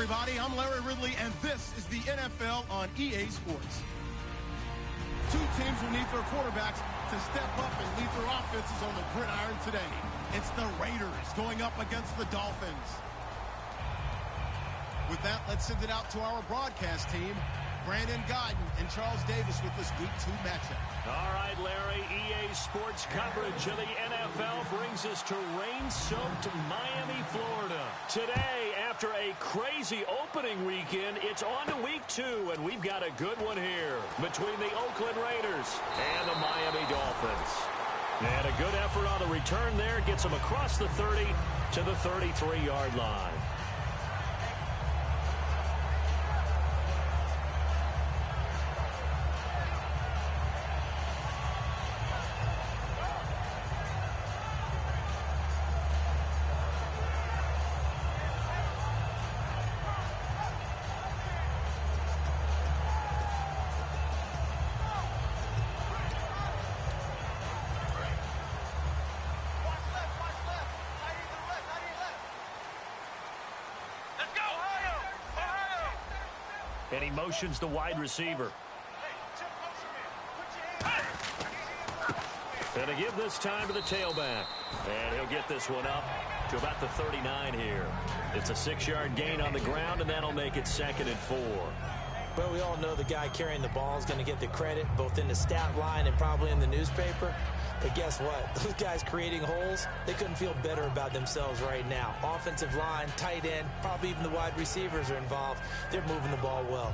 everybody. I'm Larry Ridley, and this is the NFL on EA Sports. Two teams will need their quarterbacks to step up and lead their offenses on the gridiron today. It's the Raiders going up against the Dolphins. With that, let's send it out to our broadcast team. Brandon Godden and Charles Davis with this Week 2 matchup. All right, Larry, EA Sports coverage of the NFL brings us to rain-soaked Miami, Florida. Today, after a crazy opening weekend, it's on to Week 2, and we've got a good one here between the Oakland Raiders and the Miami Dolphins. And a good effort on the return there gets them across the 30 to the 33-yard line. And he motions the wide receiver. And to give this time to the tailback. And he'll get this one up to about the 39 here. It's a 6-yard gain on the ground, and that'll make it 2nd and 4. Well, we all know the guy carrying the ball is going to get the credit, both in the stat line and probably in the newspaper. But guess what? Those guys creating holes, they couldn't feel better about themselves right now. Offensive line, tight end, probably even the wide receivers are involved. They're moving the ball well.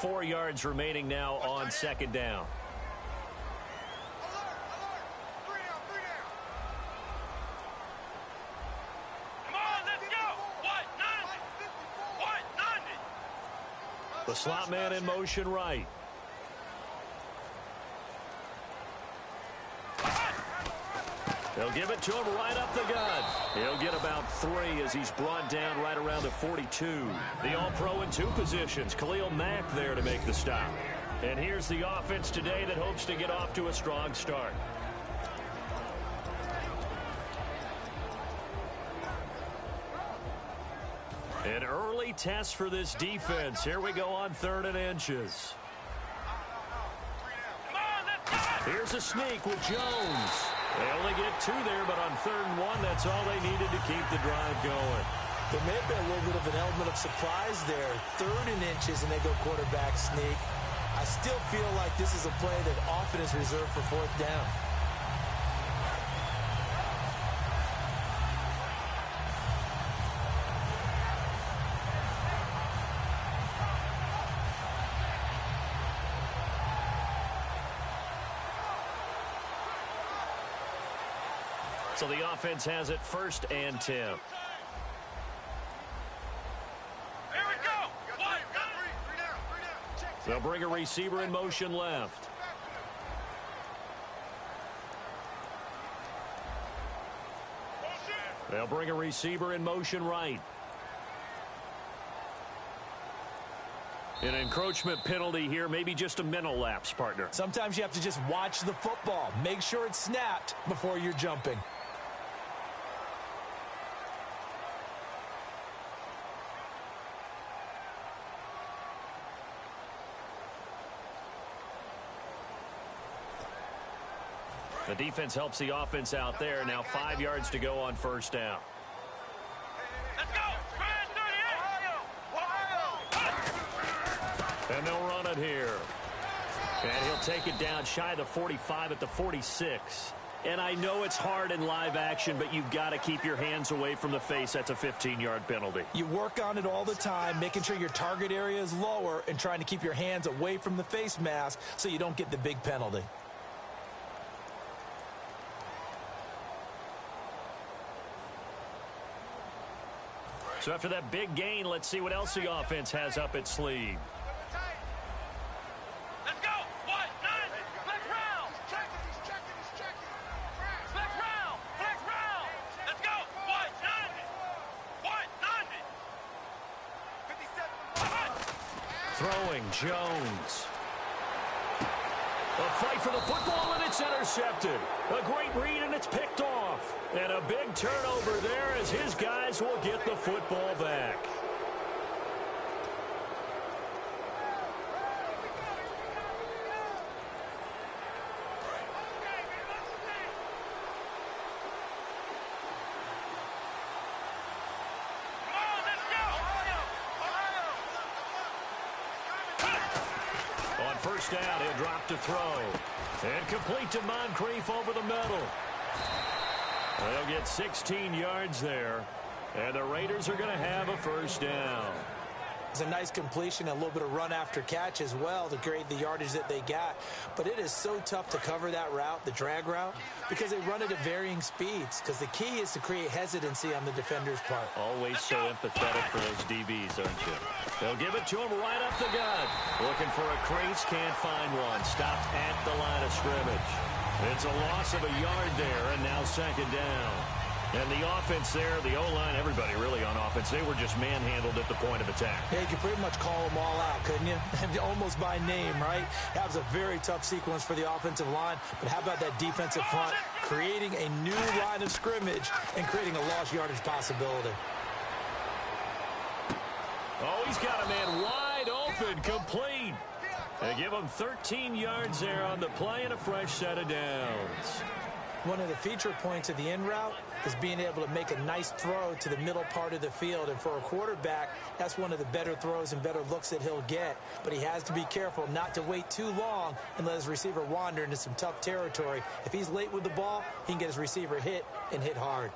4 yards remaining now on 2nd down. The slot man in motion right. They'll give it to him right up the gut. He'll get about 3 as he's brought down right around the 42. The All-Pro in 2 positions. Khalil Mack there to make the stop. And here's the offense today that hopes to get off to a strong start. An early test for this defense. Here we go on 3rd and inches. Here's a sneak with Jones. They only get 2 there, but on 3rd and 1, that's all they needed to keep the drive going. There may have been a little bit of an element of surprise there. 3rd and inches, and they go quarterback sneak. I still feel like this is a play that often is reserved for 4th down. So the offense has it 1st and 10. Here we go. They'll bring a receiver in motion left. They'll bring a receiver in motion right. An encroachment penalty here, maybe just a mental lapse, partner. Sometimes you have to just watch the football. Make sure it's snapped before you're jumping. The defense helps the offense out there. Now 5 yards to go on 1st down. Let's go. And they'll run it here. And he'll take it down shy of the 45 at the 46. And I know it's hard in live action, but you've got to keep your hands away from the face. That's a 15-yard penalty. You work on it all the time, making sure your target area is lower and trying to keep your hands away from the face mask so you don't get the big penalty. So after that big gain, let's see what else the offense has up its sleeve. Let's go. 1-9. Flex round. He's checking. Flex round. Let's go. 1-9. Throwing Jones. A fight for the football, and it's intercepted. A great read, and it's picked off. And a big turnover there as his guys will get the football back. On first down, he'll drop to throw. And complete to Moncrief over the middle. They'll get 16 yards there. And the Raiders are going to have a first down. It's a nice completion, a little bit of run after catch as well to create the yardage that they got. But it is so tough to cover that route, the drag route, because they run it at varying speeds. Because the key is to create hesitancy on the defender's part. Always so empathetic for those DBs, aren't you? They'll give it to him right up the gut. Looking for a crease, can't find one. Stopped at the line of scrimmage. It's a loss of a yard there, and now second down. And the offense there, the O-line, everybody really on offense, they were just manhandled at the point of attack. Yeah, you could pretty much call them all out, couldn't you? Almost by name, right? That was a very tough sequence for the offensive line. But how about that defensive front creating a new line of scrimmage and creating a lost yardage possibility? Oh, he's got a man wide open, complete. They give him 13 yards there on the play and a fresh set of downs. One of the feature points of the in route is being able to make a nice throw to the middle part of the field. And for a quarterback, that's one of the better throws and better looks that he'll get. But he has to be careful not to wait too long and let his receiver wander into some tough territory. If he's late with the ball, he can get his receiver hit and hit hard.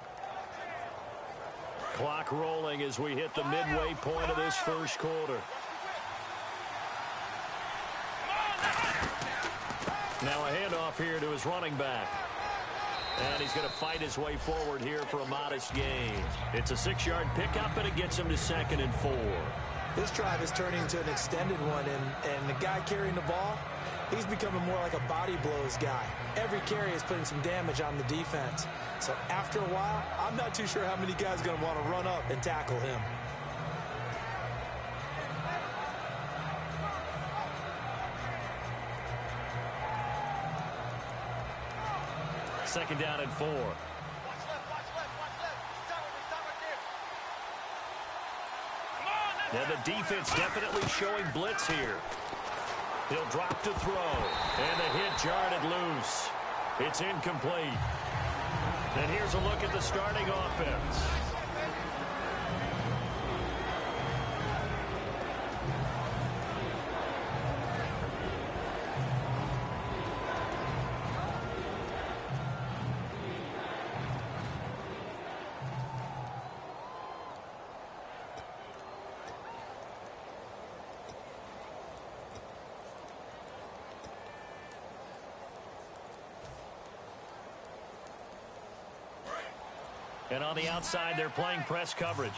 Clock rolling as we hit the midway point of this first quarter. Now a handoff here to his running back. And he's going to fight his way forward here for a modest gain. It's a 6-yard pickup, and it gets him to 2nd and 4. This drive is turning into an extended one, and the guy carrying the ball, he's becoming more like a body blows guy. Every carry is putting some damage on the defense. So after a while, I'm not too sure how many guys are going to want to run up and tackle him. Second down and 4. And the defense definitely showing blitz here. He'll drop to throw. And the hit jarred it loose. It's incomplete. And here's a look at the starting offense. And on the outside, they're playing press coverage.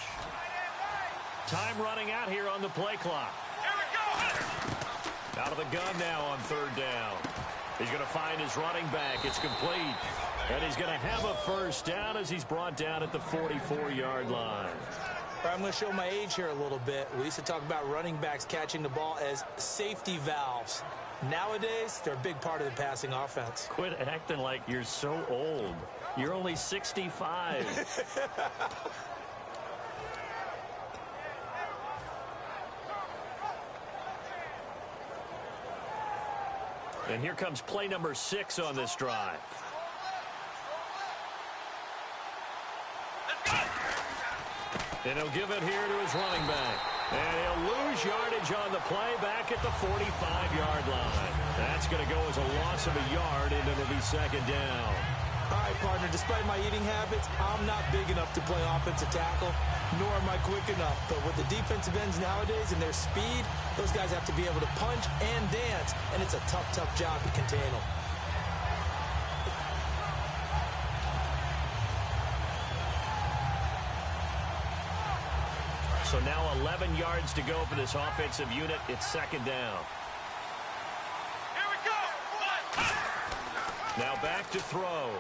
Time running out here on the play clock. Out of the gun now on third down. He's going to find his running back. It's complete. And he's going to have a first down as he's brought down at the 44-yard line. I'm going to show my age here a little bit. We used to talk about running backs catching the ball as safety valves. Nowadays, they're a big part of the passing offense. Quit acting like you're so old. You're only 65. And here comes play number 6 on this drive. And he'll give it here to his running back. And he'll lose yardage on the play back at the 45-yard line. That's going to go as a loss of a yard, and it'll be second down. All right, partner, despite my eating habits, I'm not big enough to play offensive tackle, nor am I quick enough. But with the defensive ends nowadays and their speed, those guys have to be able to punch and dance, and it's a tough, tough job to contain them. So now 11 yards to go for this offensive unit. It's second down. Here we go. Now back to throw.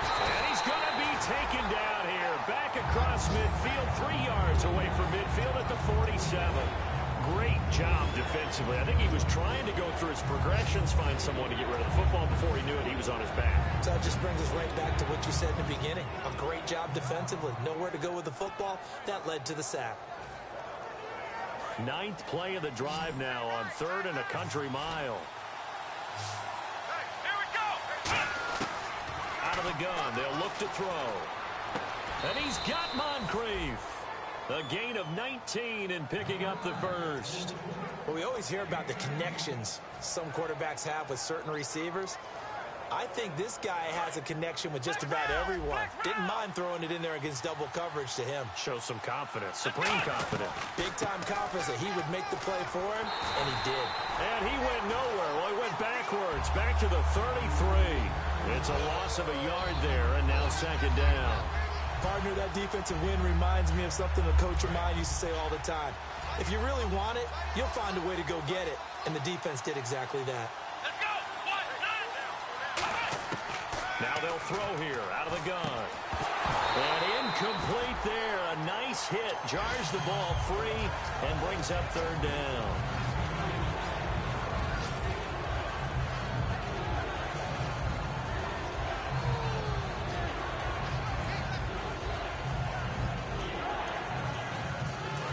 And he's going to be taken down here. Back across midfield, 3 yards away from midfield at the 47. Great job defensively. I think he was trying to go through his progressions, find someone to get rid of the football. Before he knew it, he was on his back. So it just brings us right back to what you said in the beginning. A great job defensively. Nowhere to go with the football. That led to the sack. 9th play of the drive now on 3rd and a country mile. Hey, here we go. Out of the gun, they'll look to throw. And he's got Moncrief. A gain of 19 in picking up the first. Well, we always hear about the connections some quarterbacks have with certain receivers. I think this guy has a connection with just about everyone. Didn't mind throwing it in there against double coverage to him. Shows some confidence, supreme confidence. Big-time confidence that he would make the play for him, and he did. And he went nowhere. Well, he went backwards, back to the 33. It's a loss of a yard there, and now 2nd down. Partner, that defensive win reminds me of something a coach of mine used to say all the time. If you really want it, you'll find a way to go get it. And the defense did exactly that. Let's go. Now they'll throw here out of the gun. And incomplete there. A nice hit. Jars the ball free and brings up 3rd down.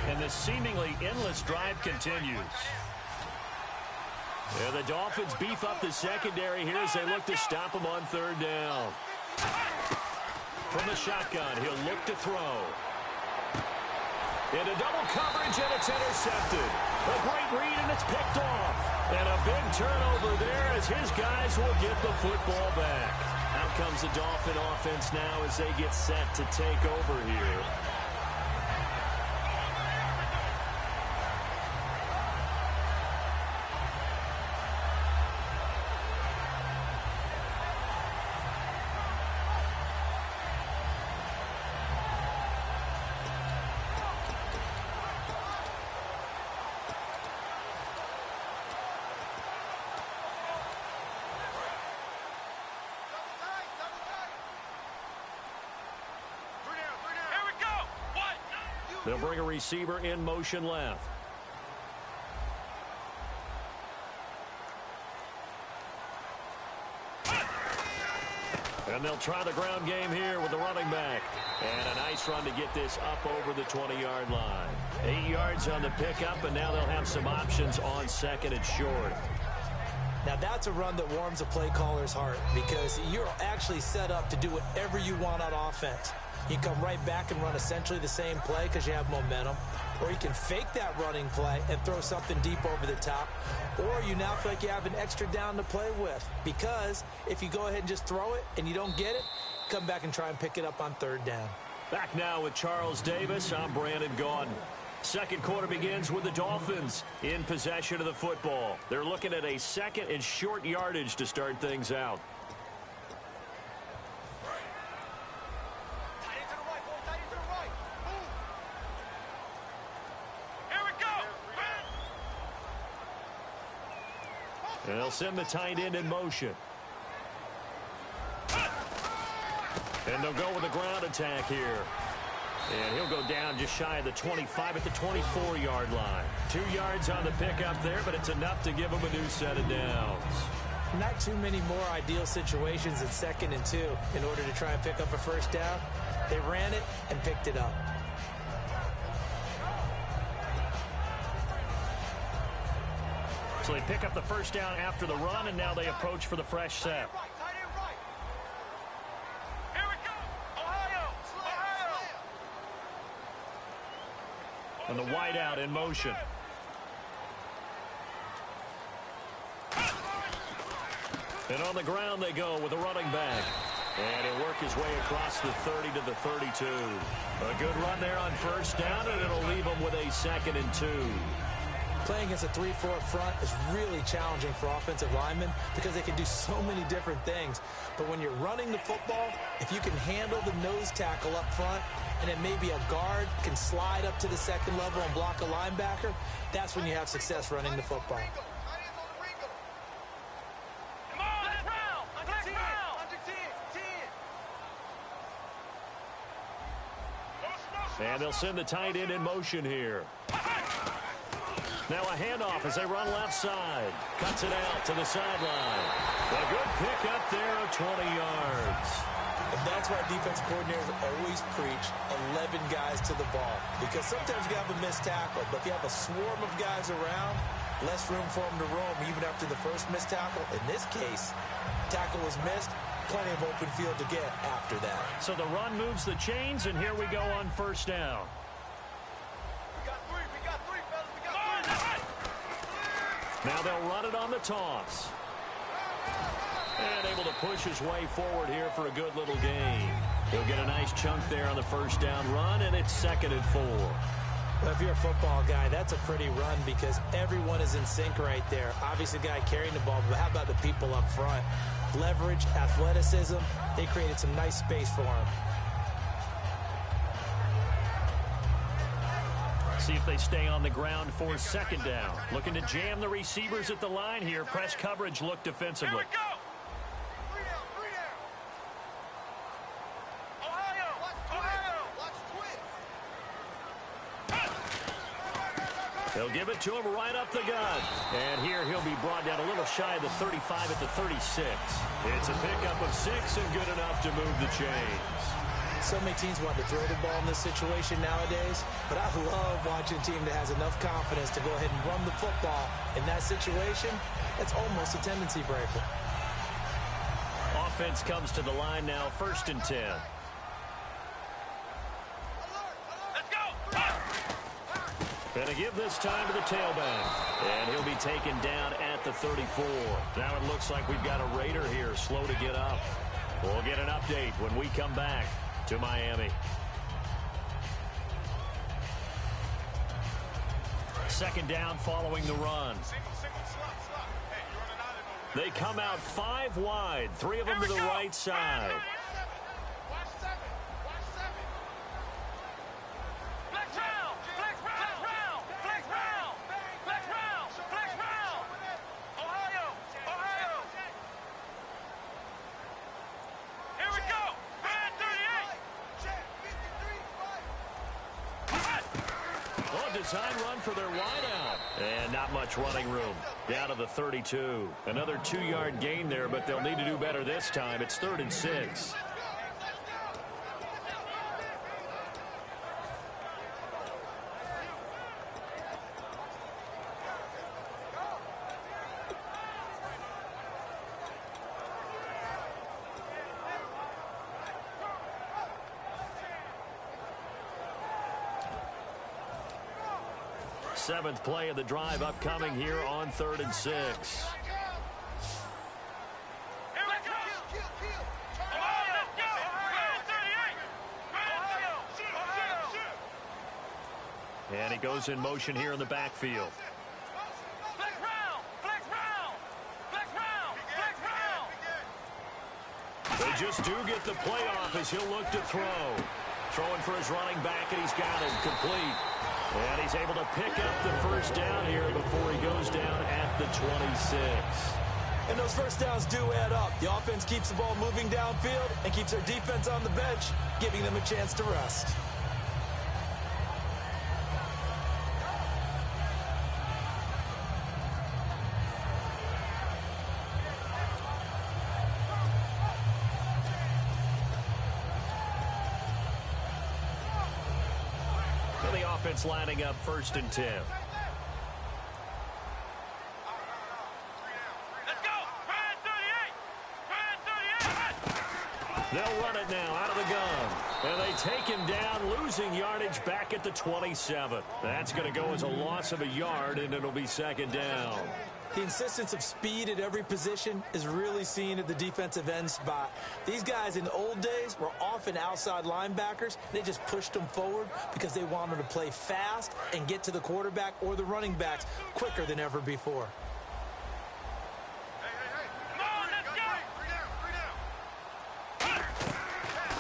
And the seemingly endless drive continues. And the Dolphins beef up the secondary here as they look to stop him on 3rd down. From the shotgun, he'll look to throw. Into double coverage, and it's intercepted. A great read, and it's picked off. And a big turnover there as his guys will get the football back. Out comes the Dolphin offense now as they get set to take over here. They'll bring a receiver in motion left. And they'll try the ground game here with the running back. And a nice run to get this up over the 20-yard line. 8 yards on the pickup, and now they'll have some options on 2nd and short. Now that's a run that warms a play caller's heart because you're actually set up to do whatever you want on offense. You can come right back and run essentially the same play because you have momentum. Or you can fake that running play and throw something deep over the top. Or you now feel like you have an extra down to play with. Because if you go ahead and just throw it and you don't get it, come back and try and pick it up on 3rd down. Back now with Charles Davis. I'm Brandon Gaudin. 2nd quarter begins with the Dolphins in possession of the football. They're looking at a 2nd and short yardage to start things out. And they'll send the tight end in motion. And they'll go with a ground attack here. And he'll go down just shy of the 25 at the 24-yard line. 2 yards on the pickup there, but it's enough to give him a new set of downs. Not too many more ideal situations in 2nd and 2 in order to try and pick up a 1st down. They ran it and picked it up. So they pick up the 1st down after the run, and now they approach for the fresh set. Here we go. Ohio. And the wideout in motion. And on the ground they go with a running back. And he'll work his way across the 30 to the 32. A good run there on 1st down, and it'll leave him with a 2nd and 2. Playing against a 3-4 front is really challenging for offensive linemen because they can do so many different things. But when you're running the football, if you can handle the nose tackle up front and then maybe a guard can slide up to the 2nd level and block a linebacker, that's when you have success running the football. Come on, let's round. Let's round. And they'll send the tight end in motion here. Now a handoff as they run left side. Cuts it out to the sideline. A good pickup there of 20 yards. And that's why defensive coordinators always preach 11 guys to the ball. Because sometimes you have a missed tackle, but if you have a swarm of guys around, less room for them to roam even after the first missed tackle. In this case, tackle was missed, plenty of open field to get after that. So the run moves the chains, and here we go on first down. We got three, fellas. We got three. Now they'll run it on the toss. And able to push his way forward here for a good little gain. He'll get a nice chunk there on the first down run, and it's 2nd and 4. Well, if you're a football guy, that's a pretty run because everyone is in sync right there. Obviously, the guy carrying the ball, but how about the people up front? Leverage, athleticism, they created some nice space for him. See if they stay on the ground for 2nd down. Looking to jam the receivers at the line here. Press coverage look defensively. Here we go. Three down. Ohio. Watch twist. They'll give it to him right up the gut. And here he'll be brought down a little shy of the 35 at the 36. It's a pickup of 6 and good enough to move the chains. So many teams want to throw the ball in this situation nowadays, but I love watching a team that has enough confidence to go ahead and run the football. In that situation, that's almost a tendency breaker. Offense comes to the line now, 1st and 10. Let's go. Gonna give this time to the tailback. And he'll be taken down at the 34. Now it looks like we've got a Raider here, slow to get up. We'll get an update when we come back to Miami. 2nd down following the run. They come out 5 wide, 3 of them to the right side. Design run for their wideout. And not much running room. Down to the 32. Another 2-yard gain there, but they'll need to do better this time. It's 3rd and 6. Seventh play of the drive upcoming here on 3rd and 6. And he goes in motion here in the backfield. They just do get the playoff as he'll look to throw. Throwing for his running back, and he's got it complete. And he's able to pick up the first down here before he goes down at the 26. And those first downs do add up. The offense keeps the ball moving downfield and keeps their defense on the bench, giving them a chance to rest. Offense lining up 1st and 10. Let's go. They'll run it now out of the gun. And they take him down, losing yardage back at the 27. That's going to go as a loss of a yard, and it'll be 2nd down. The insistence of speed at every position is really seen at the defensive end spot. These guys in the old days were often outside linebackers. They just pushed them forward because they wanted to play fast and get to the quarterback or the running backs quicker than ever before.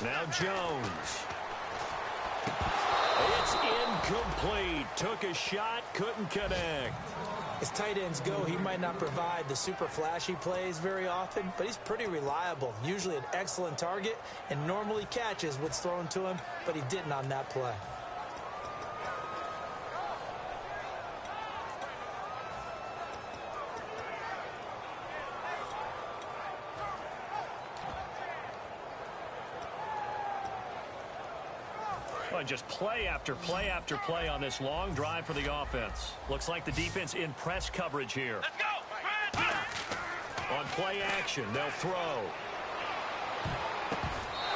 Now Jones. It's incomplete. Took a shot, couldn't connect. As tight ends go, he might not provide the super flashy plays very often, but he's pretty reliable. Usually an excellent target and normally catches what's thrown to him, but he didn't on that play. Well, just play after play after play on this long drive for the offense. Looks like the defense in press coverage here. Let's go. On play action, they'll throw.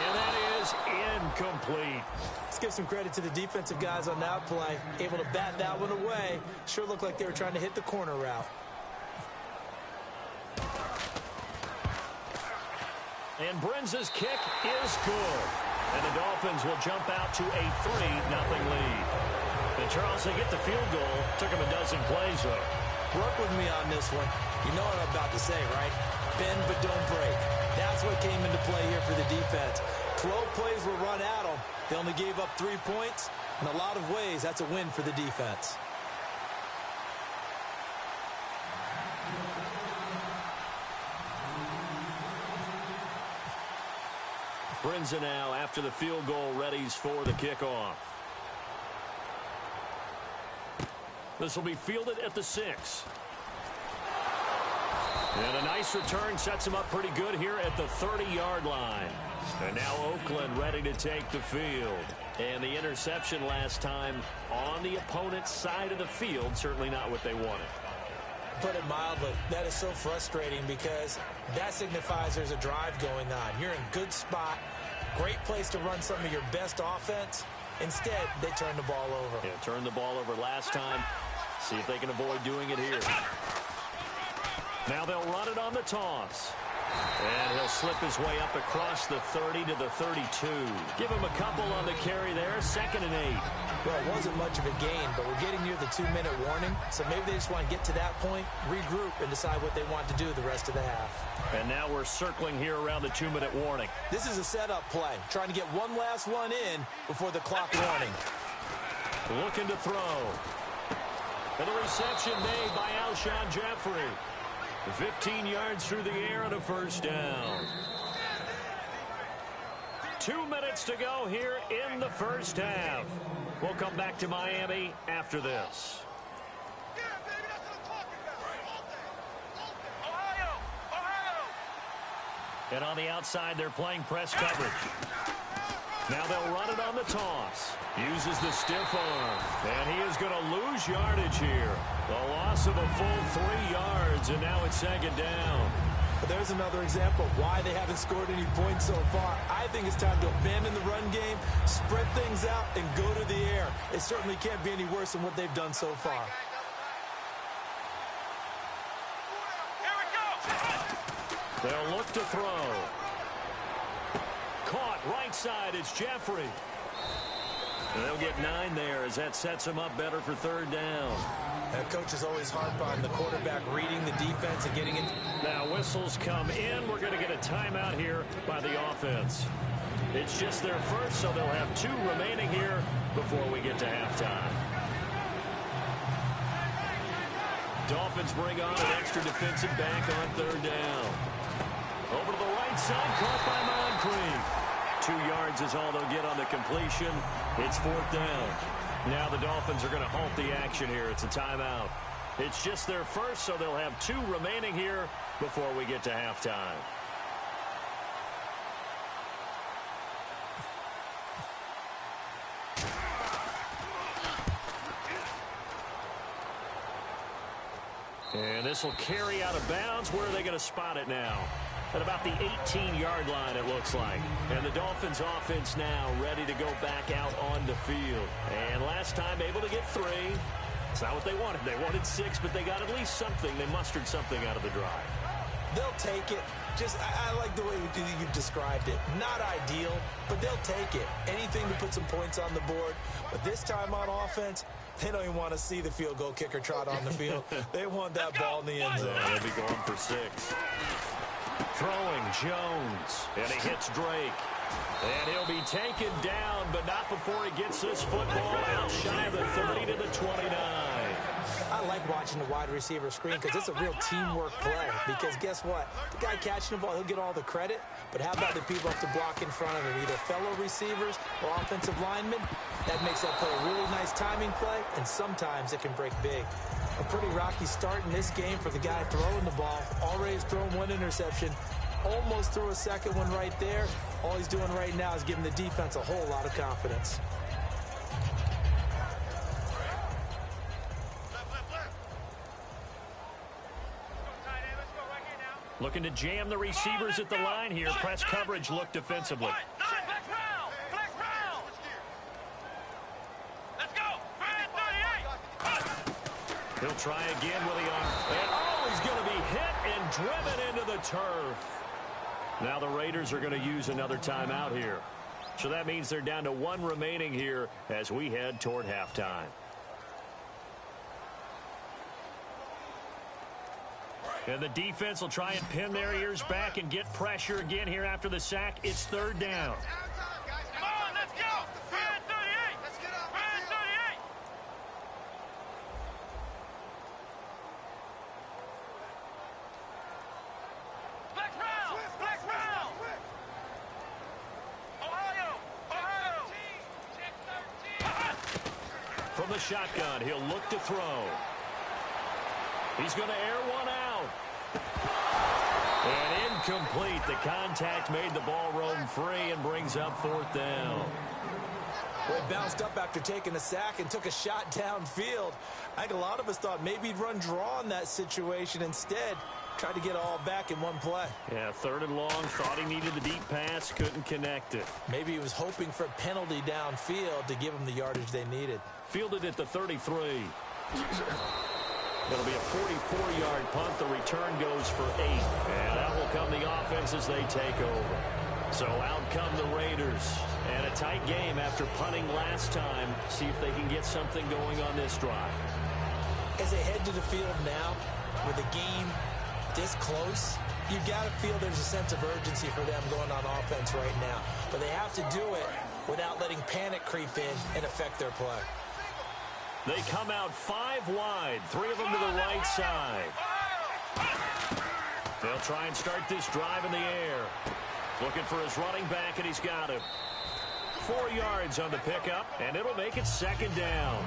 And that is incomplete. Let's give some credit to the defensive guys on that play. Able to bat that one away. Sure looked like they were trying to hit the corner route. And Brinza's kick is good. And the Dolphins will jump out to a 3-0 lead. And Charles, they get the field goal. Took them a dozen plays, though. Work with me on this one. You know what I'm about to say, right? Bend but don't break. That's what came into play here for the defense. 12 plays were run at them. They only gave up 3 points. In a lot of ways, that's a win for the defense. Brinza now after the field goal readies for the kickoff. This will be fielded at the 6. And a nice return sets him up pretty good here at the 30-yard line. And now Oakland ready to take the field. And the interception last time on the opponent's side of the field, certainly not what they wanted. Put it mildly, that is so frustrating because that signifies there's a drive going on. You're in a good spot, great place to run some of your best offense. Instead, they turn the ball over. Yeah, turned the ball over last time. See if they can avoid doing it here. Now they'll run it on the toss. And he'll slip his way up across the 30 to the 32. Give him a couple on the carry there, 2nd and 8. Well, it wasn't much of a gain, but we're getting near the 2-minute warning. So maybe they just want to get to that point, regroup, and decide what they want to do the rest of the half. And now we're circling here around the 2-minute warning. This is a setup play, trying to get one last one in before the clock warning. Looking to throw. And the reception made by Alshon Jeffrey. 15 yards through the air and a first down. 2 minutes to go here in the first half. We'll come back to Miami after this. Yeah, baby, that's what I'm talking about. Ohio! Ohio! And on the outside, they're playing press coverage. Now they'll run it on the toss. Uses the stiff arm. And he is going to lose yardage here. The loss of a full 3 yards, and now it's 2nd down. There's another example of why they haven't scored any points so far. I think it's time to abandon the run game, spread things out, and go to the air. It certainly can't be any worse than what they've done so far. Here we go! They'll look to throw. Caught right side, it's Jeffrey. And they'll get 9 there as that sets them up better for 3rd down. That coach is always harp on the quarterback reading the defense and getting it. Now whistles come in. We're going to get a timeout here by the offense. It's just their first, so they'll have 2 remaining here before we get to halftime. Dolphins bring on an extra defensive back on 3rd down. Over to the right side, caught by Moncrief. 2 yards is all they'll get on the completion. It's 4th down. Now the Dolphins are going to halt the action here. It's a timeout. It's just their first, so they'll have 2 remaining here before we get to halftime. And this will carry out of bounds. Where are they going to spot it now? At about the 18-yard line, it looks like. And the Dolphins offense now ready to go back out on the field. And last time able to get 3. It's not what they wanted. They wanted 6, but they got at least something. They mustered something out of the drive. They'll take it. I like the way you've described it. Not ideal, but they'll take it. Anything to put some points on the board. But this time on offense, they don't even want to see the field goal kicker trot on the field. They want that ball in the end zone. They'll be going for 6. Throwing Jones, and he hits Drake. And he'll be taken down, but not before he gets this football out shy of the 30 to the 29. I like watching the wide receiver screen because it's a real teamwork play. Because guess what? The guy catching the ball, he'll get all the credit. But how about the people up to block in front of him, either fellow receivers or offensive linemen? That makes that play a really nice timing play, and sometimes it can break big. A pretty rocky start in this game for the guy throwing the ball. Already has thrown 1 interception. Almost threw a second one right there. All he's doing right now is giving the defense a whole lot of confidence. Looking to jam the receivers at the line here. Press coverage look defensively. Flex round. Flex round. Let's go. 38. He'll try again with the arm. And oh, he's going to be hit and driven into the turf. Now the Raiders are going to use another timeout here. So that means they're down to one remaining here as we head toward halftime. And the defense will try and pin their ears back and get pressure again here after the sack. It's third down. Come on, let's go. 38. Let's get up. 38. Flex round. Flex round. Ohio. Check 13. From the shotgun, he'll look to throw. He's going to air one out. And incomplete. The contact made the ball roam free and brings up fourth down. Well, he bounced up after taking a sack and took a shot downfield. I think a lot of us thought maybe he'd run draw in that situation. Instead, tried to get it all back in one play. Yeah, third and long. Thought he needed the deep pass. Couldn't connect it. Maybe he was hoping for a penalty downfield to give him the yardage they needed. Fielded at the 33. It'll be a 44-yard punt. The return goes for 8. And that will come the offense as they take over. So out come the Raiders. And a tight game after punting last time. See if they can get something going on this drive. As they head to the field now, with the game this close, you've got to feel there's a sense of urgency for them going on offense right now. But they have to do it without letting panic creep in and affect their play. They come out 5 wide, 3 of them to the right side. They'll try and start this drive in the air. Looking for his running back, and he's got him. 4 yards on the pickup, and it'll make it second down.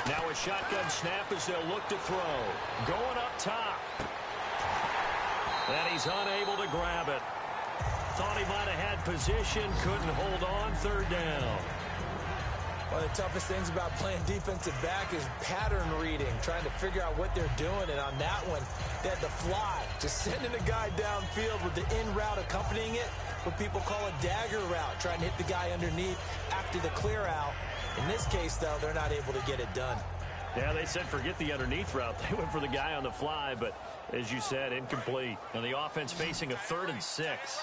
Now a shotgun snap as they'll look to throw. Going up top. And he's unable to grab it. Thought he might have had position. Couldn't hold on. Third down. One of the toughest things about playing defensive back is pattern reading, trying to figure out what they're doing. And on that one, they had the fly, just sending a guy downfield with the in route accompanying it, what people call a dagger route, trying to hit the guy underneath after the clear out. In this case, though, they're not able to get it done. Yeah, they said forget the underneath route. They went for the guy on the fly, but as you said, incomplete. And the offense facing a 3rd and 6.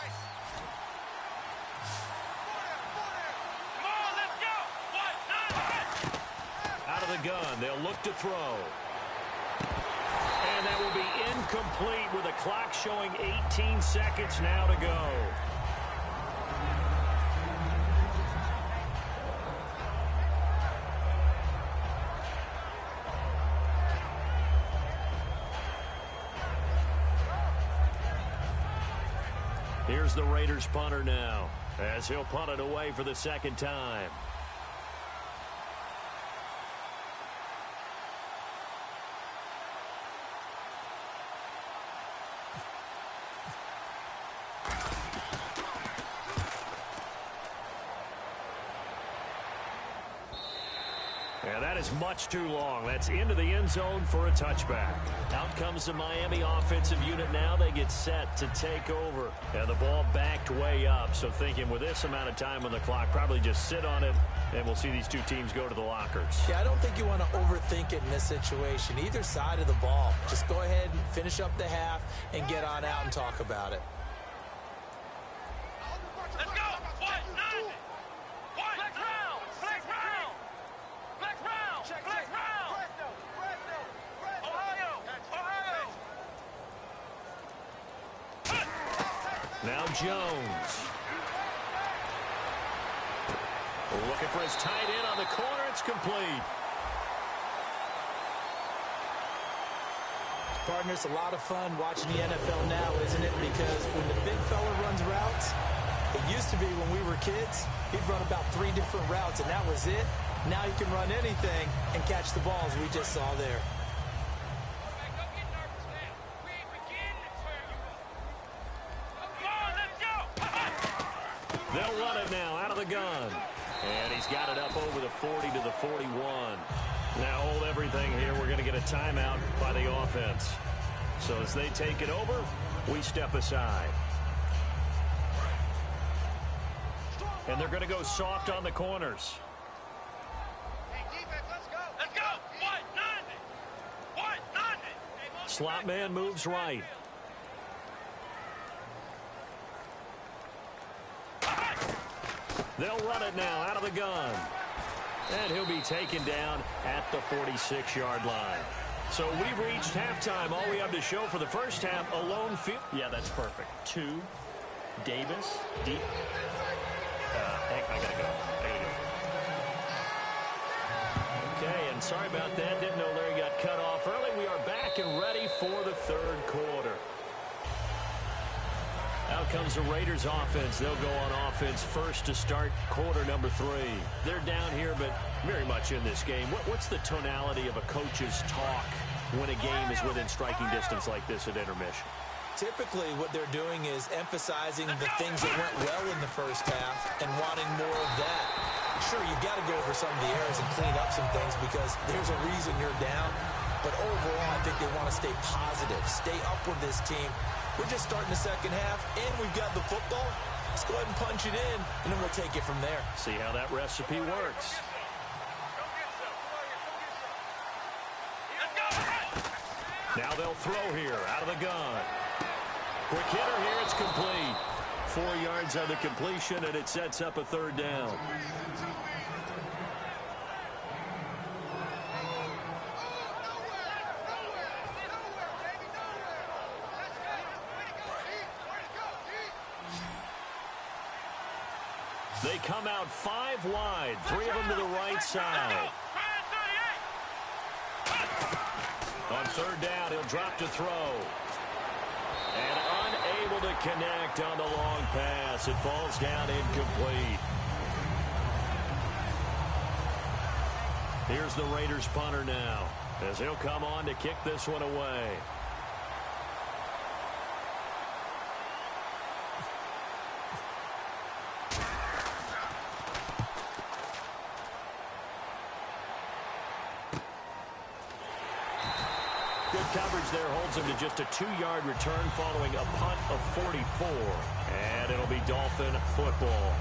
Out of the gun, they'll look to throw. And that will be incomplete with the clock showing 18 seconds now to go. Here's the Raiders punter now, as he'll punt it away for the second time. And that is much too long. That's into the end zone for a touchback. Out comes the Miami offensive unit now. They get set to take over. And the ball backed way up. So thinking with this amount of time on the clock, probably just sit on it, and we'll see these two teams go to the lockers. Yeah, I don't think you want to overthink it in this situation. Either side of the ball. Just go ahead and finish up the half and get on out and talk about it. Let's go. 1-9. Flex round. Flex round. Flex round. Flex round. Ohio. Now Jones. Looking for his tight end on the corner. It's complete. Partner, it's a lot of fun watching the NFL now, isn't it? Because when the big fella runs routes, it used to be when we were kids, he'd run about 3 different routes, and that was it. Now he can run anything and catch the balls we just saw there. They'll run it now out of the gun. And he's got it up over the 40 to the 41. Now hold everything here. We're going to get a timeout by the offense. So as they take it over, we step aside. And they're going to go soft on the corners. Hey, defense, let's go. Let's go. 190. 190. Slot man moves right. They'll run it now out of the gun. And he'll be taken down at the 46-yard line. So we've reached halftime. All we have to show for the first half, a lone field. Yeah, that's perfect. 2, Davis, deep. I gotta go. Okay, and sorry about that. Didn't know Larry got cut off early. We are back and ready for the third quarter. Out comes the Raiders offense. They'll go on offense first to start quarter number 3. They're down here, but very much in this game. What's the tonality of a coach's talk when a game is within striking distance like this at intermission? Typically, what they're doing is emphasizing the things that went well in the first half and wanting more of that. Sure, you've got to go over some of the errors and clean up some things because there's a reason you're down. But overall, I think they want to stay positive, stay up with this team. We're just starting the second half, and we've got the football. Let's go ahead and punch it in, and then we'll take it from there. See how that recipe works. Now they'll throw here out of the gun. Quick hitter here, it's complete. 4 yards on the completion, and it sets up a third down. They come out 5 wide, 3 of them to the right side. On third down, he'll drop to throw. And unable to connect on the long pass. It falls down incomplete. Here's the Raiders punter now, as he'll come on to kick this one away. Coverage there holds him to just a 2-yard return following a punt of 44. And it'll be Dolphin football.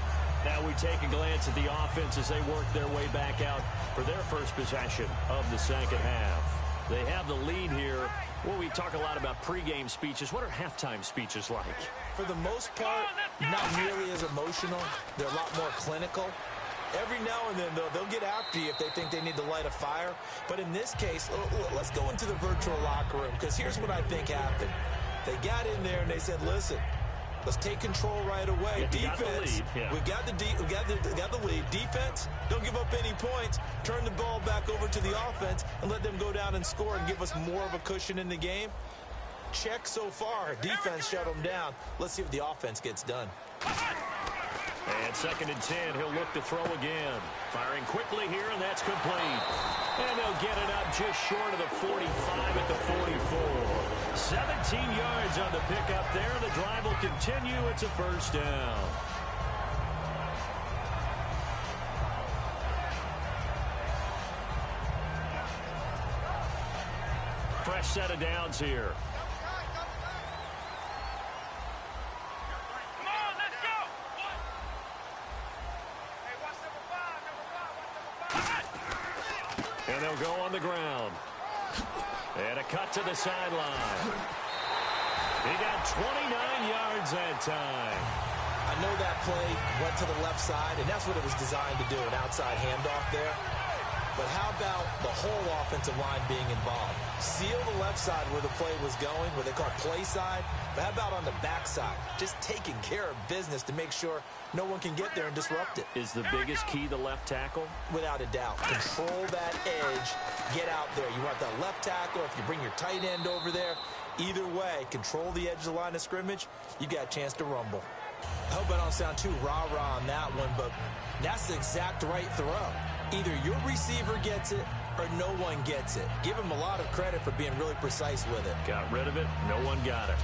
Now we take a glance at the offense as they work their way back out for their first possession of the second half. They have the lead here. Well, we talk a lot about pregame speeches. What are halftime speeches like? For the most part, not nearly as emotional. They're a lot more clinical. Every now and then, though, they'll get after you if they think they need to light a fire. But in this case, let's go into the virtual locker room, because here's what I think happened. They got in there and they said, listen, let's take control right away. Defense, we got the lead. Defense, don't give up any points. Turn the ball back over to the offense and let them go down and score and give us more of a cushion in the game. Check so far. Defense shut them down. Let's see if the offense gets done. And 2nd and 10, he'll look to throw again. Firing quickly here, and that's complete. And they'll get it up just short of the 45 at the 44. 17 yards on the pickup there. The drive will continue. It's a first down. Fresh set of downs here. And they'll go on the ground. And a cut to the sideline. He got 29 yards that time. I know that play went to the left side, and that's what it was designed to do, an outside handoff there. but how about the whole offensive line being involved? Seal the left side where the play was going, what they call play side, but how about on the back side? Just taking care of business to make sure no one can get there and disrupt it. Is the biggest key the left tackle? Without a doubt. Control that edge. Get out there. You want that left tackle. If you bring your tight end over there, either way, control the edge of the line of scrimmage, you got a chance to rumble. I hope I don't sound too rah-rah on that one, but that's the exact right throw. Either your receiver gets it or no one gets it. Give him a lot of credit for being really precise with it. Got rid of it. No one got it.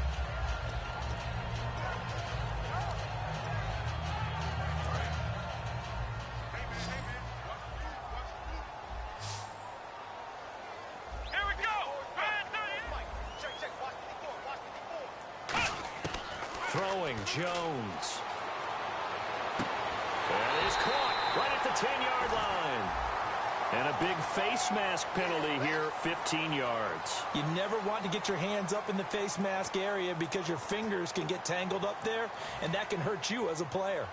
Throwing Jones. And is caught right at the 10-yard line. And a big face mask penalty here, 15 yards. You never want to get your hands up in the face mask area because your fingers can get tangled up there, and that can hurt you as a player.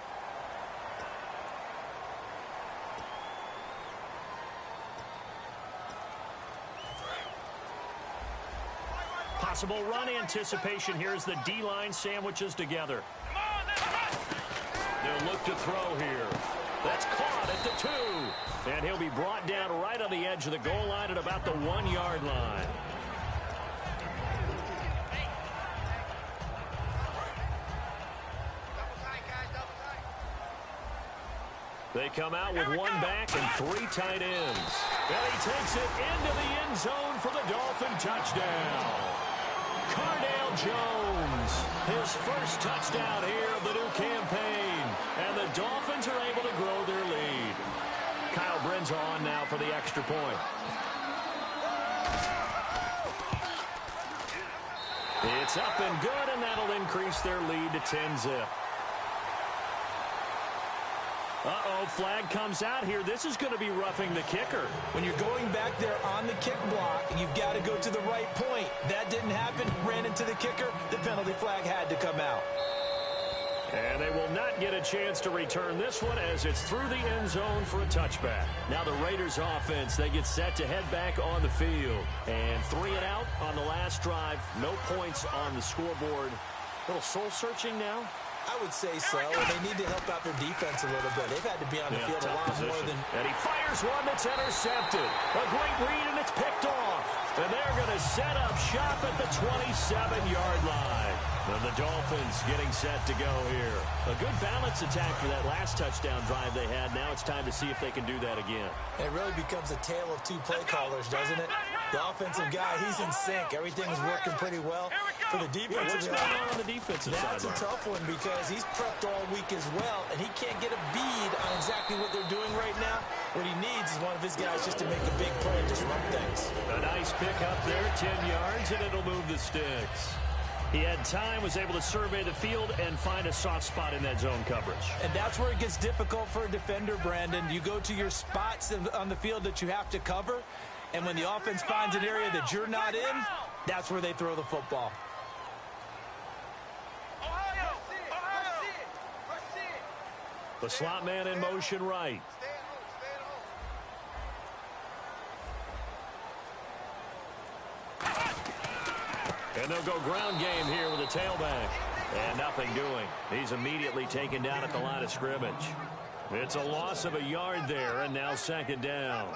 Possible run anticipation here as the D-line sandwiches together. They'll look to throw here. That's caught at the 2. And he'll be brought down right on the edge of the goal line at about the 1-yard line. They come out with one back and 3 tight ends. And he takes it into the end zone for the Dolphin touchdown. Cardale Jones, his first touchdown here of the new campaign. And the Dolphins are able to grow their lead. Kyle Brinza on now for the extra point. It's up and good, and that'll increase their lead to 10-zip. Uh-oh, flag comes out here. This is going to be roughing the kicker. When you're going back there on the kick block, you've got to go to the right point. That didn't happen. Ran into the kicker. The penalty flag had to come out. And they will not get a chance to return this one as it's through the end zone for a touchback. Now the Raiders offense, they get set to head back on the field. And 3 and out on the last drive. No points on the scoreboard. A little soul-searching now. I would say so, and they need to help out their defense a little bit. They've had to be on the field a lot more than... And he fires one that's intercepted. A great read, and it's picked off. And they're going to set up shop at the 27-yard line. And the Dolphins getting set to go here. A good balance attack for that last touchdown drive they had. Now it's time to see if they can do that again. It really becomes a tale of 2 play callers, doesn't it? The offensive guy, he's in sync. Everything is working pretty well. For the defensive guy, what's going on the defensive side? That's a tough one because he's prepped all week as well, and he can't get a bead on exactly what they're doing right now. What he needs is one of his guys just to make a big play and disrupt things. A nice pick up there, 10 yards, and it'll move the sticks. He had time, was able to survey the field and find a soft spot in that zone coverage. And that's where it gets difficult for a defender, Brandon. You go to your spots on the field that you have to cover, and when the offense finds an area that you're not in, that's where they throw the football. The slot man in motion right. And they'll go ground game here with a tailback. And nothing doing. He's immediately taken down at the line of scrimmage. It's a loss of a yard there, and now 2nd down.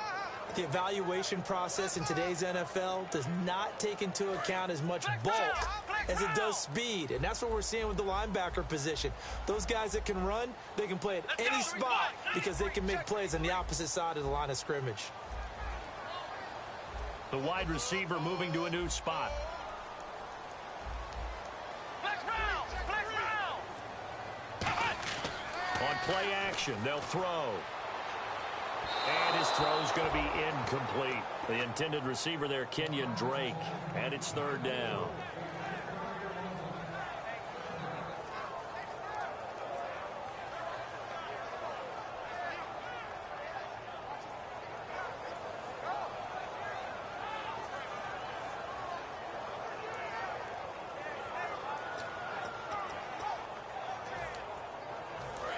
The evaluation process in today's NFL does not take into account as much bulk as it does speed. And that's what we're seeing with the linebacker position. Those guys that can run, they can play at any spot because they can make plays on the opposite side of the line of scrimmage. The wide receiver moving to a new spot. On play action, they'll throw. And his throw's going to be incomplete. The intended receiver there, Kenyon Drake. And it's 3rd down.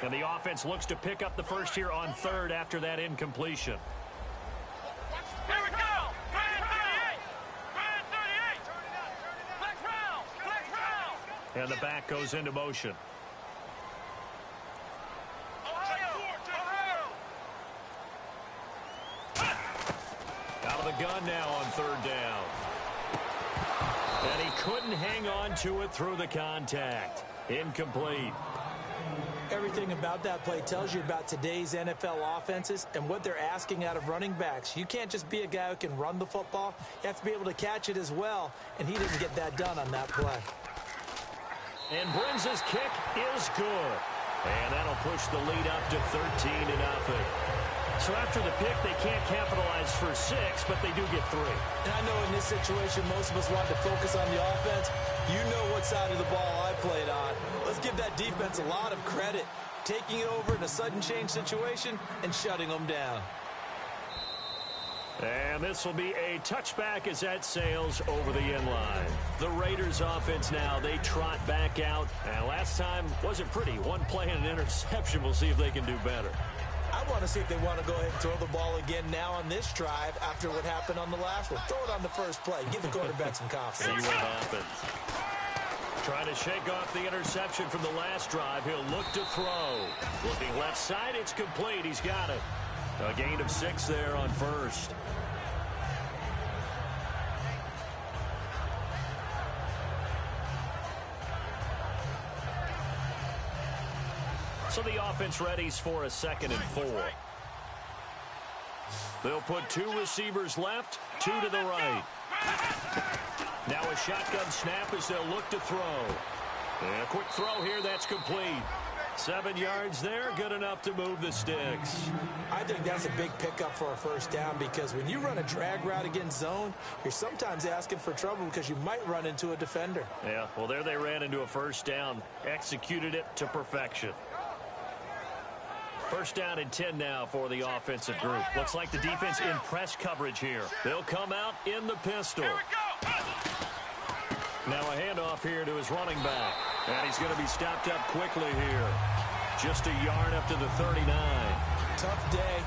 And the offense looks to pick up the first here on 3rd after that incompletion. And the back goes into motion. Out of the gun now on third down. And he couldn't hang on to it through the contact. Incomplete. Everything about that play tells you about today's NFL offenses and what they're asking out of running backs. You can't just be a guy who can run the football. You have to be able to catch it as well, and he didn't get that done on that play. And Brinz's kick is good. And that'll push the lead up to 13-0. So after the pick, they can't capitalize for 6, but they do get 3. And I know in this situation, most of us want to focus on the offense. You know what side of the ball I played on. Let's give that defense a lot of credit, taking it over in a sudden change situation and shutting them down. And this will be a touchback as that sails over the end line. The Raiders offense now, they trot back out. And last time wasn't pretty. One play and an interception. We'll see if they can do better. I want to see if they want to go ahead and throw the ball again now on this drive after what happened on the last one. Throw it on the first play. Give the quarterback some confidence. See what happens. Trying to shake off the interception from the last drive. He'll look to throw. Looking left side, it's complete. He's got it. A gain of 6 there on first. So the offense readies for a 2nd and 4. They'll put 2 receivers left, 2 to the right. Now a shotgun snap as they'll look to throw. And a quick throw here, that's complete. 7 yards there, good enough to move the sticks. I think that's a big pickup for a first down because when you run a drag route against zone, you're sometimes asking for trouble because you might run into a defender. Yeah, well, there they ran into a first down, executed it to perfection. First down and 10 now for the offensive group. Looks like the defense in press coverage here. They'll come out in the pistol. Now a handoff here to his running back. And he's going to be stopped up quickly here. Just a yard up to the 39. Tough day,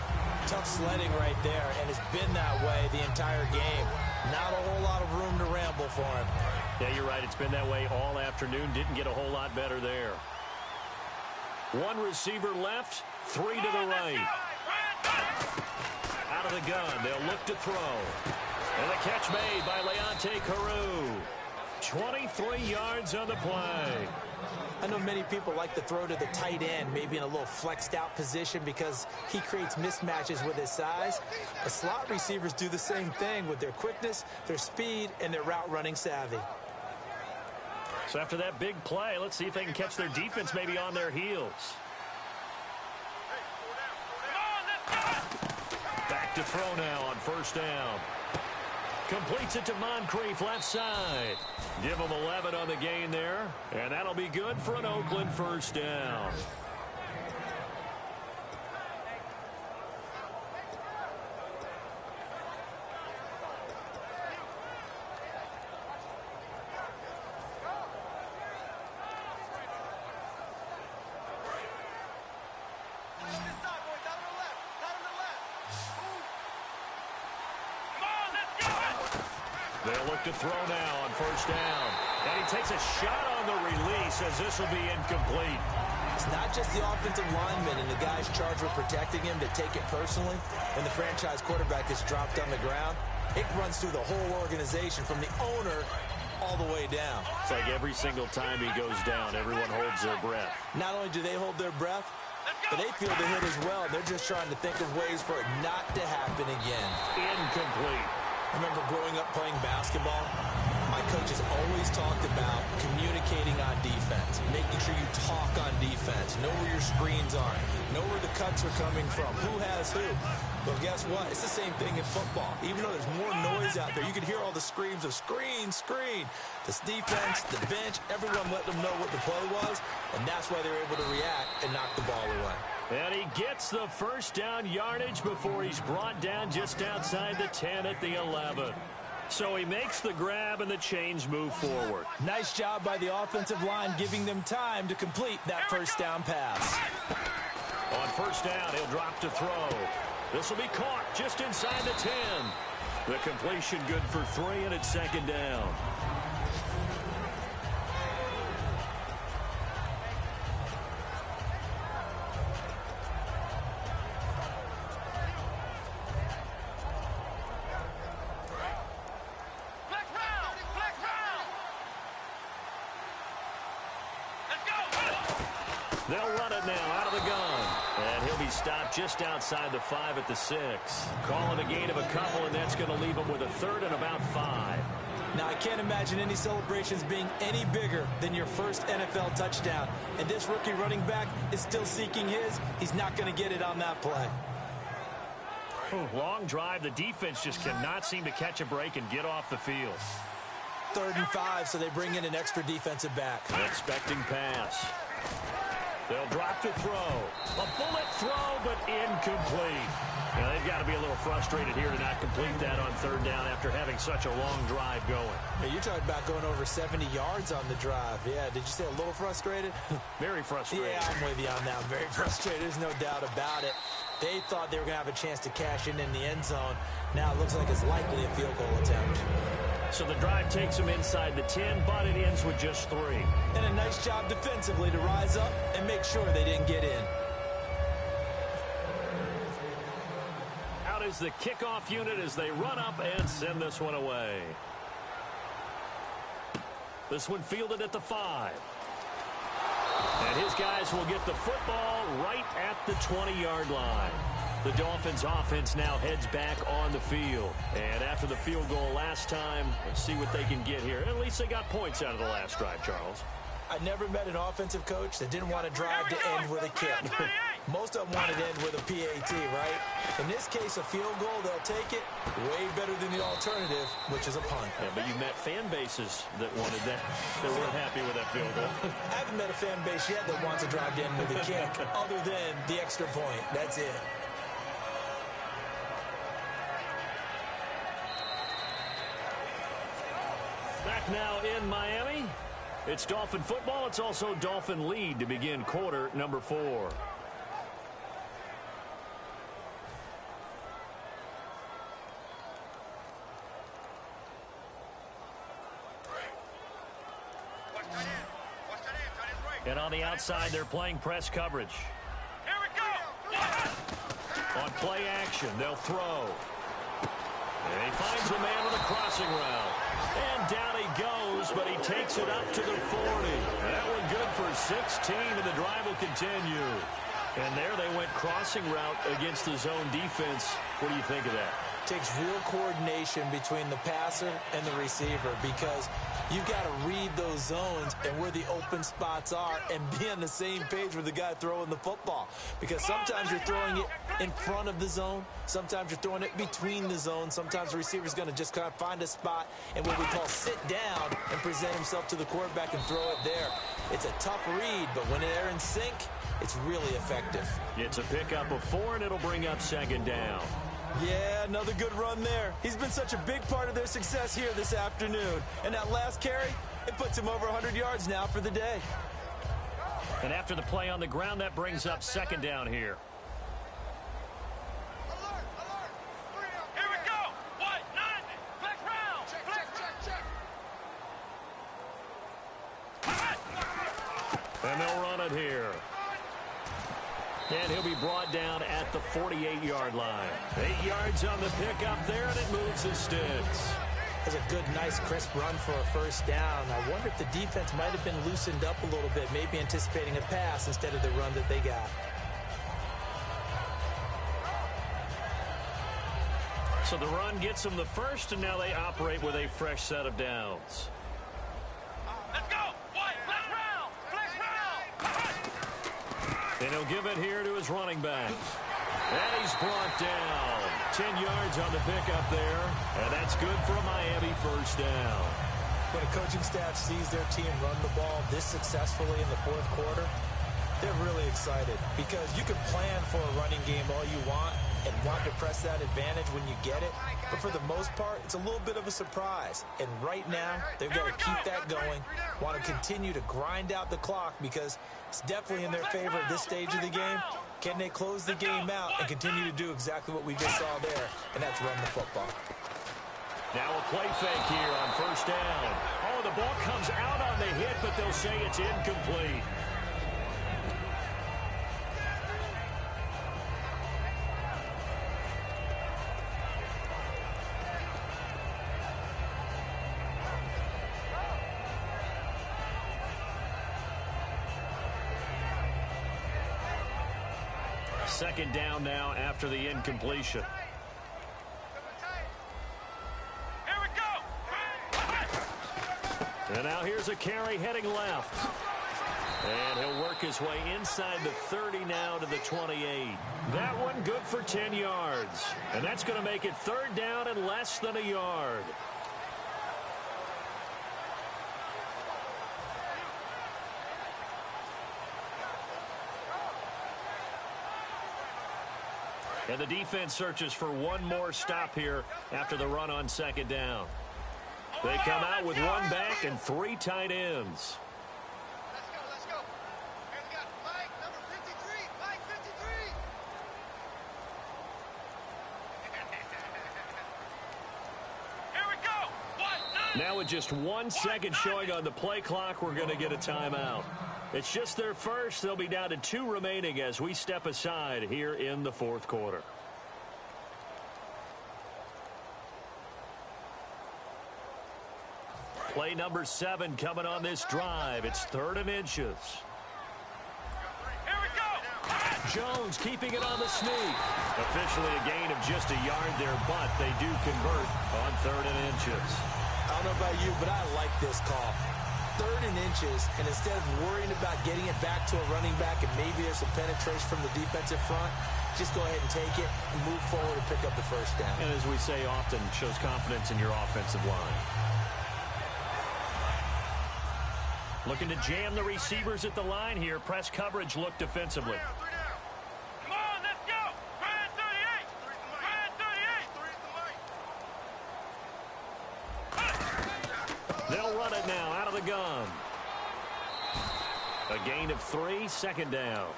tough sledding right there, and it's been that way the entire game. Not a whole lot of room to ramble for him. Yeah, you're right. It's been that way all afternoon. Didn't get a whole lot better there. 1 receiver left, 3 to the right. Out of the gun, they'll look to throw. And the catch made by Leonte Carew. 23 yards on the play. I know many people like to throw to the tight end, maybe in a little flexed out position because he creates mismatches with his size. But slot receivers do the same thing with their quickness, their speed, and their route running savvy. So after that big play, let's see if they can catch their defense maybe on their heels. Back to throw now on first down. Completes it to Moncrief left side. Give him 11 on the gain there. And that'll be good for an Oakland first down. They'll look to throw now on first down. And he takes a shot on the release as this will be incomplete. It's not just the offensive lineman and the guys charged with protecting him that take it personally. When the franchise quarterback is dropped on the ground, it runs through the whole organization from the owner all the way down. It's like every single time he goes down, everyone holds their breath. Not only do they hold their breath, but they feel the hit as well. They're just trying to think of ways for it not to happen again. Incomplete. I remember growing up playing basketball, my coaches always talked about communicating on defense, making sure you talk on defense, know where your screens are, know where the cuts are coming from, who has who. But guess what? It's the same thing in football. Even though there's more noise out there, you can hear all the screams of screen, screen. This defense, the bench, everyone let them know what the play was, and that's why they're able to react and knock the ball away. And he gets the first down yardage before he's brought down just outside the 10 at the 11. So he makes the grab and the chains move forward. Nice job by the offensive line giving them time to complete that first down pass. On first down, he'll drop to throw. This will be caught just inside the 10. The completion good for 3, and it's second down. They'll run it now out of the gun. And he'll be stopped just outside the 5 at the 6. Calling a gain of a couple, and that's going to leave him with a third and about 5. Now, I can't imagine any celebrations being any bigger than your first NFL touchdown. And this rookie running back is still seeking his. He's not going to get it on that play. Long drive. The defense just cannot seem to catch a break and get off the field. 3rd and 5, so they bring in an extra defensive back. Expecting pass. They'll drop to throw. A bullet throw, but incomplete. Now, they've got to be a little frustrated here to not complete that on 3rd down after having such a long drive going. Hey, you're talking about going over 70 yards on the drive. Yeah, did you say a little frustrated? Very frustrated. Yeah, I'm with you on that. Very frustrated. There's no doubt about it. They thought they were going to have a chance to cash in the end zone. Now it looks like it's likely a field goal attempt. So the drive takes them inside the 10, but it ends with just 3. And a nice job defensively to rise up and make sure they didn't get in. Out is the kickoff unit as they run up and send this one away. This one fielded at the 5. And his guys will get the football right at the 20-yard line. The Dolphins offense now heads back on the field. And after the field goal last time, let's see what they can get here. At least they got points out of the last drive, Charles. I never met an offensive coach that didn't want to drive to end with a kick. Most of them wanted to end with a PAT, right? In this case, a field goal, they'll take it way better than the alternative, which is a punt. Yeah, but you met fan bases that wanted that, that weren't happy with that field goal. I haven't met a fan base yet that wants to drive to end with a kick, other than the extra point. That's it. Back now in Miami. It's Dolphin football. It's also Dolphin lead to begin quarter number 4. And on the outside, they're playing press coverage. Here we go. On play action, they'll throw. And he finds the man with a crossing route. And down he goes, but he takes it up to the 40. That one good for 16, and the drive will continue. And there they went crossing route against the zone defense. What do you think of that? Takes real coordination between the passer and the receiver, because you've got to read those zones and where the open spots are and be on the same page with the guy throwing the football. Because sometimes you're throwing it in front of the zone. Sometimes you're throwing it between the zones. Sometimes the receiver's going to just kind of find a spot and what we call sit down and present himself to the quarterback and throw it there. It's a tough read, but when they're in sync, it's really effective. It's a pickup of 4, and it'll bring up 2nd down. Yeah, another good run there. He's been such a big part of their success here this afternoon. And that last carry, it puts him over 100 yards now for the day. And after the play on the ground, that brings up 2nd down here. Here we go. White, 90. Flex round. Flex. And they'll run it here. And he'll be brought down at the 48-yard line. 8 yards on the pickup there, and it moves the sticks. That's a good, nice, crisp run for a 1st down. I wonder if the defense might have been loosened up a little bit, maybe anticipating a pass instead of the run that they got. So the run gets them the 1st, and now they operate with a fresh set of downs. Let's go. White, flex round. Flex round. And he'll give it here to his running back. And he's brought down. 10 yards on the pickup there. And that's good for a Miami 1st down. When a coaching staff sees their team run the ball this successfully in the 4th quarter, they're really excited, because you can plan for a running game all you want and want to press that advantage when you get it. But for the most part, it's a little bit of a surprise. And right now, they've got to keep that going, want to continue to grind out the clock, because it's definitely in their favor at this stage of the game. Can they close the game out and continue to do exactly what we just saw there, and that's run the football. Now a play fake here on 1st down. Oh, the ball comes out on the hit, but they'll say it's incomplete. Second down now after the incompletion. Here we go. And now here's a carry heading left. And he'll work his way inside the 30 now to the 28. That one good for 10 yards. And that's going to make it third down and less than a yard. And the defense searches for one more stop here after the run on second down. They come out with one back and three tight ends. Let's go. Here we got Mike, number 53. Mike, 53. Here we go. Now with just 1 second showing on the play clock, we're going to get a timeout. It's just their first. They'll be down to 2 remaining as we step aside here in the fourth quarter. Play number 7 coming on this drive. It's 3rd and inches. Here we go. Jones keeping it on the sneak. Officially a gain of just a yard there, but they do convert on 3rd and inches. I don't know about you, but I like this call. 3rd and inches, and instead of worrying about getting it back to a running back and maybe there's some penetration from the defensive front, just go ahead and take it and move forward and pick up the first down. And as we say often, shows confidence in your offensive line. Looking to jam the receivers at the line here. Press coverage look defensively. Come on, let's go. Brand 38. Brand 38. They'll run it now out of the gun. A gain of 3, second down.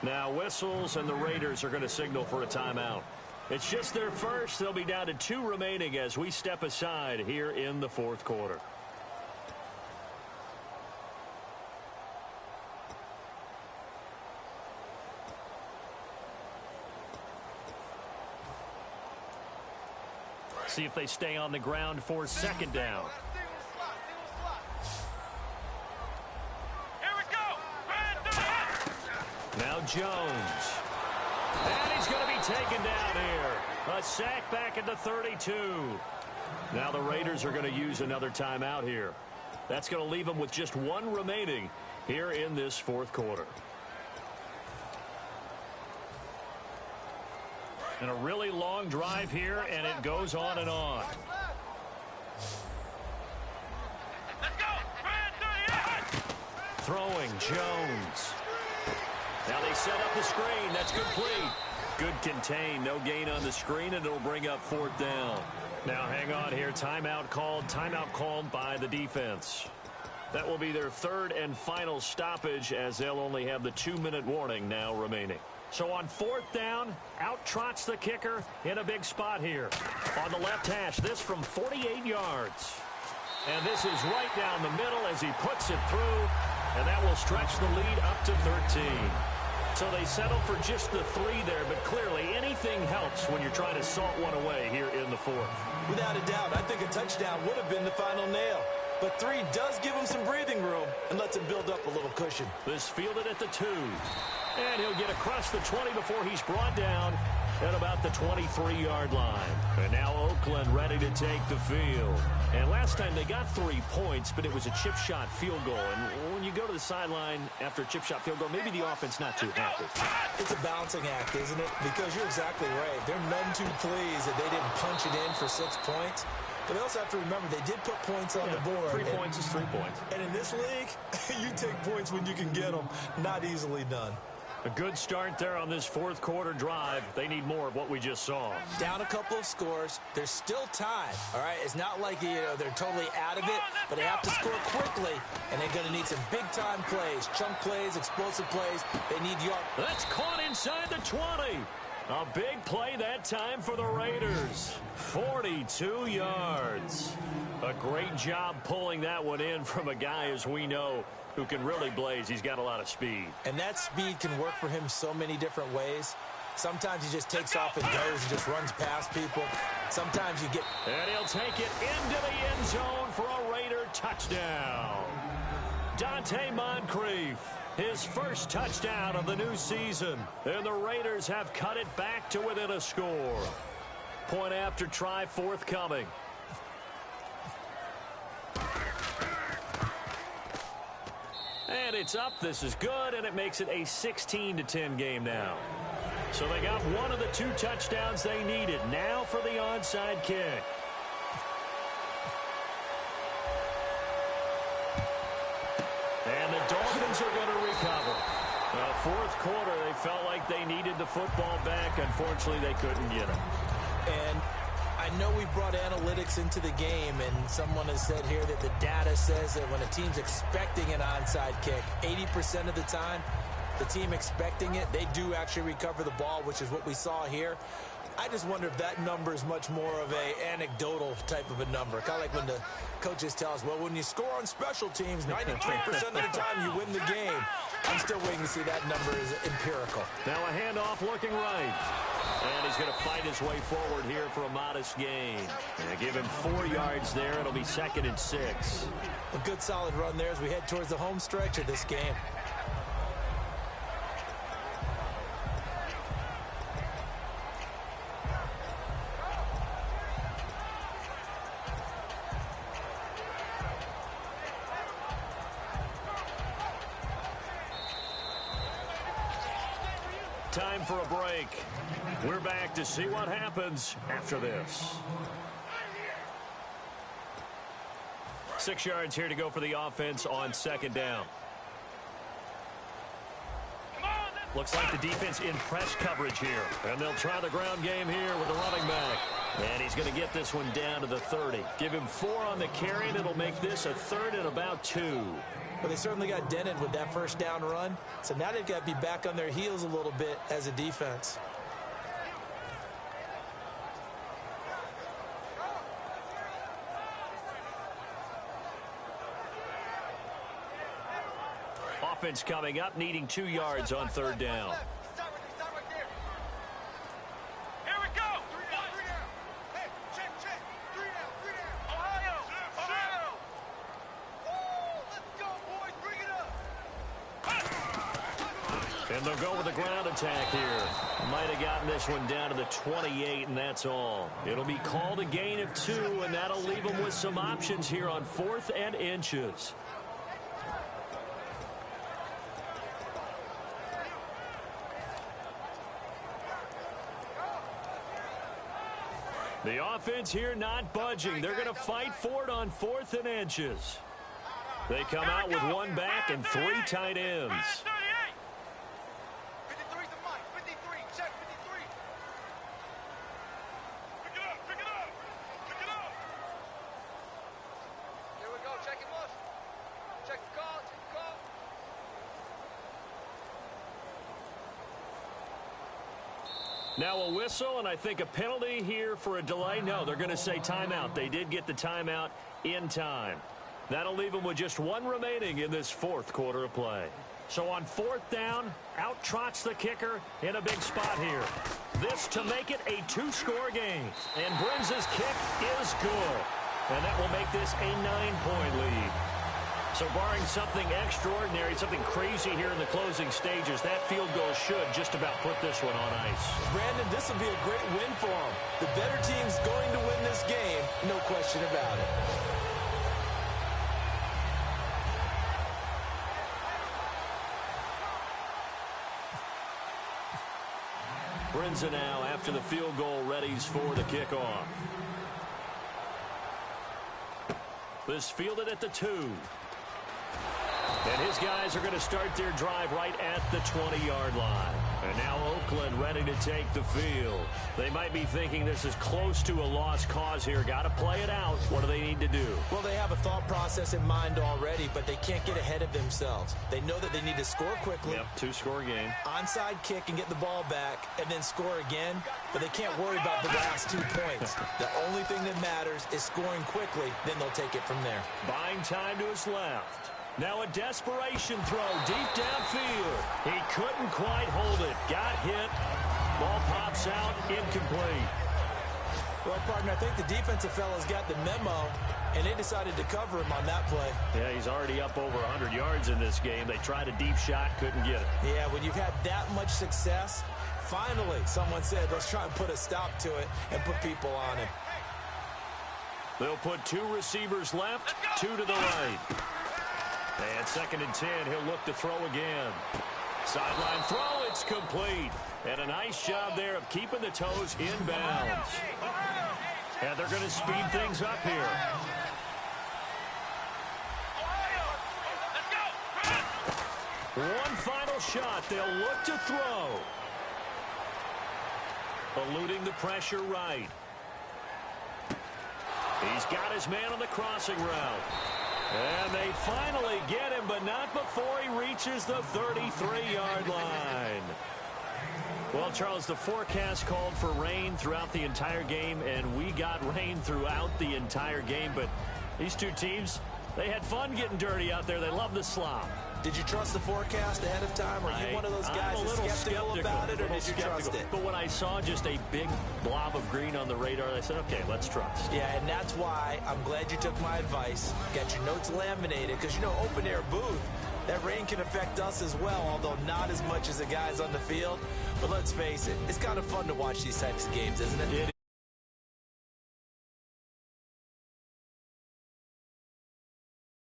Now whistles, and the Raiders are going to signal for a timeout. It's just their first. They'll be down to 2 remaining as we step aside here in the fourth quarter. See if they stay on the ground for second down. Here we go. Brand 38. Now Jones. And he's going to be taken down here. A sack back at the 32. Now the Raiders are going to use another timeout here. That's going to leave them with just 1 remaining here in this fourth quarter. And a really long drive here, and it goes on and on. Let's go. Brand 38. Throwing Jones. Now they set up the screen. That's complete. Good contain. No gain on the screen, and it'll bring up 4th down. Now hang on here. Timeout called. Timeout called by the defense. That will be their 3rd and final stoppage, as they'll only have the 2-minute warning now remaining. So on 4th down, out trots the kicker in a big spot here. On the left hash, this from 48 yards. And this is right down the middle as he puts it through. And that will stretch the lead up to 13. So they settle for just the 3 there, but clearly anything helps when you're trying to salt one away here in the 4th. Without a doubt, I think a touchdown would have been the final nail. But 3 does give him some breathing room and lets him build up a little cushion. This fielded at the 2. And he'll get across the 20 before he's brought down at about the 23-yard line. And now Oakland ready to take the field. And last time they got 3 points, but it was a chip shot field goal. And when you go to the sideline after a chip shot field goal, maybe the offense not too happy. It's a balancing act, isn't it? Because you're exactly right. They're none too pleased that they didn't punch it in for 6 points. But they also have to remember they did put points on the board. 3 points is 3 points. And in this league, you take points when you can get them. Not easily done. A good start there on this 4th quarter drive. They need more of what we just saw. Down a couple of scores. There's still time, all right? It's not like, they're totally out of it, but they have to score quickly, and they're going to need some big-time plays, chunk plays, explosive plays. They need yards. That's caught inside the 20. A big play that time for the Raiders. 42 yards. A great job pulling that one in from a guy, as we know, who can really blaze. He's got a lot of speed. And that speed can work for him so many different ways. Sometimes he just takes off and goes and just runs past people. Sometimes you get... And he'll take it into the end zone for a Raider touchdown. Dante Moncrief, his first touchdown of the new season. And the Raiders have cut it back to within a score. Point after try forthcoming. And it's up. This is good, and it makes it a 16-10 game now. So they got one of the 2 touchdowns they needed. Now for the onside kick. And the Dolphins are going to recover. Fourth quarter, they felt like they needed the football back. Unfortunately, they couldn't get it. And I know we brought analytics into the game, and someone has said here that the data says that when a team's expecting an onside kick, 80% of the time, the team expecting it, they do actually recover the ball, which is what we saw here. I just wonder if that number is much more of a anecdotal type of a number. Kind of like when the coaches tell us, well, when you score on special teams, 93% of the time you win the game. I'm still waiting to see that number is empirical. Now a handoff looking right. And he's going to fight his way forward here for a modest gain. And give him 4 yards there. It'll be 2nd and 6. A good solid run there as we head towards the home stretch of this game. Time for a break. We're back to see what happens after this. 6 yards here to go for the offense on 2nd down. Looks like the defense in press coverage here. And they'll try the ground game here with the running back. And he's going to get this one down to the 30. Give him 4 on the carry, and it'll make this a 3rd and about 2. But they certainly got dented with that first down run. So now they've got to be back on their heels a little bit as a defense. Offense coming up, needing 2 yards on 3rd down. And they'll go with the ground attack here. Might have gotten this one down to the 28, and that's all. It'll be called a gain of 2, and that'll leave them with some options here on 4th and inches. The offense here not budging. They're going to fight for it on 4th and inches. They come out with 1 back and 3 tight ends. Now a whistle, and I think a penalty here for a delay. No, they're going to say timeout. They did get the timeout in time. That'll leave them with just 1 remaining in this 4th quarter of play. So on 4th down, out trots the kicker in a big spot here. This to make it a 2-score game. And Brinz's kick is good. And that will make this a 9-point lead. So barring something extraordinary, something crazy here in the closing stages, that field goal should just about put this one on ice. Brandon, this will be a great win for them. The better team's going to win this game, no question about it. Brinza now after the field goal readies for the kickoff. This fielded at the 2. And his guys are going to start their drive right at the 20-yard line. And now Oakland ready to take the field. They might be thinking this is close to a lost cause here. Got to play it out. What do they need to do? Well, they have a thought process in mind already, but they can't get ahead of themselves. They know that they need to score quickly. Yep, 2-score game. Onside kick and get the ball back and then score again. But they can't worry about the last 2 points. The only thing that matters is scoring quickly. Then they'll take it from there. Buying time to his left. Now a desperation throw deep downfield. He couldn't quite hold it. Got hit. Ball pops out. Incomplete. Well, partner, I think the defensive fellas got the memo, and they decided to cover him on that play. Yeah, he's already up over 100 yards in this game. They tried a deep shot, couldn't get it. Yeah, when you've had that much success, finally someone said, let's try and put a stop to it and put people on him. They'll put 2 receivers left, 2 to the right. And 2nd and 10, he'll look to throw again. Sideline throw, it's complete. And a nice job there of keeping the toes inbounds. And they're going to speed things up here. One final shot. They'll look to throw. Eluding the pressure right. He's got his man on the crossing route. And they finally get him, but not before he reaches the 33-yard line. Well, Charles, the forecast called for rain throughout the entire game, and we got rain throughout the entire game. But these two teams, they had fun getting dirty out there. They love the slop. Did you trust the forecast ahead of time? Are you one of those guys that's skeptical about it, or did you trust it? But when I saw just a big blob of green on the radar, I said, okay, let's trust. Yeah, and that's why I'm glad you took my advice. Got your notes laminated, because, you know, open-air booth, that rain can affect us as well, although not as much as the guys on the field. But let's face it, it's kind of fun to watch these types of games, isn't it?